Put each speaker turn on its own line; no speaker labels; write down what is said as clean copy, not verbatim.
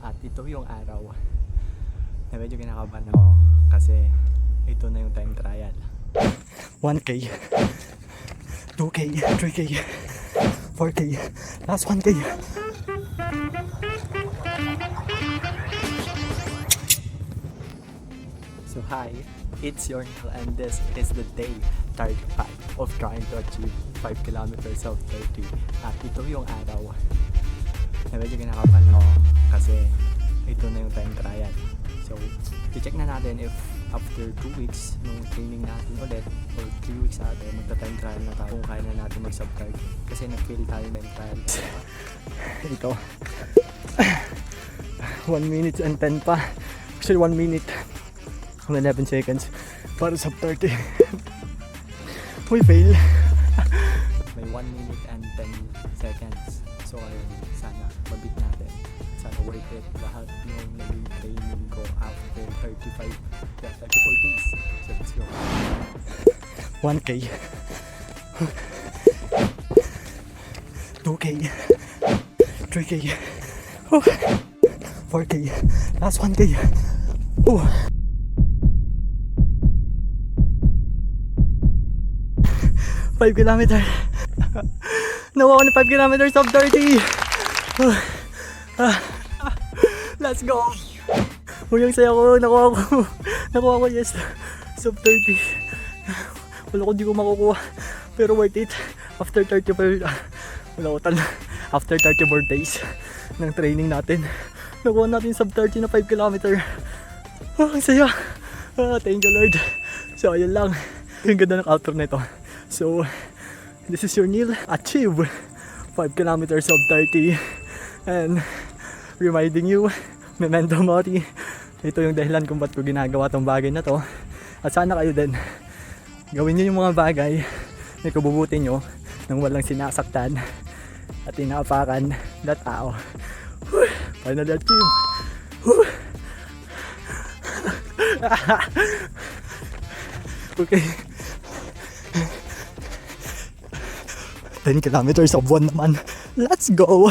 At ito yung araw na medyo kinakabahan ako kasi ito na yung time trial. 1K, 2K, 3K, 4K, last 1K. So hi, it's your Neil and this is the day 35 of trying to achieve 5 kilometers of 30. At ito yung araw na medyo kinakabahan ako kasi ito na yung time trial. So, i-check na natin if after 2 weeks nung training natin ulit or 3 weeks natin, magta-time trial na tayo kung kaya na natin mag-sub-30 kasi nag-fail tayo time trial. Ito 1 minute and 10 pa, actually 1 minute and 11 seconds para sub-30. We fail. May 1 minute and 10 seconds. So ayun, sana mabit natin. Sana worth it lahat yung naging training ko after 34 days. So let's go. 1K, 2K, 3K, 4K, last 1K. Oh. 5 kilometer. Nakuha ko na 5 kilometers of 30. Let's go. Yung saya ko, nakuha ko, yes. Sub 30. Wala ko, di ko makukuha. Pero worth it. After 34, after 34 days ng training natin, nakuha natin sub 30 na 5 kilometer. Ang saya. Thank you Lord. So ayun lang. Yung ganda ng outro nito. So, this is your Neil. Achieve 5 kilometers of 30. And reminding you, memento mori. Ito yung dahilan kung ba't ko ginagawa tong bagay na to. At sana kayo din, gawin nyo yung mga bagay na kabubuti nyo nang walang sinasaktan at inaapakan na tao. Finally achieve. 10 kilometers of 1 naman. Let's go!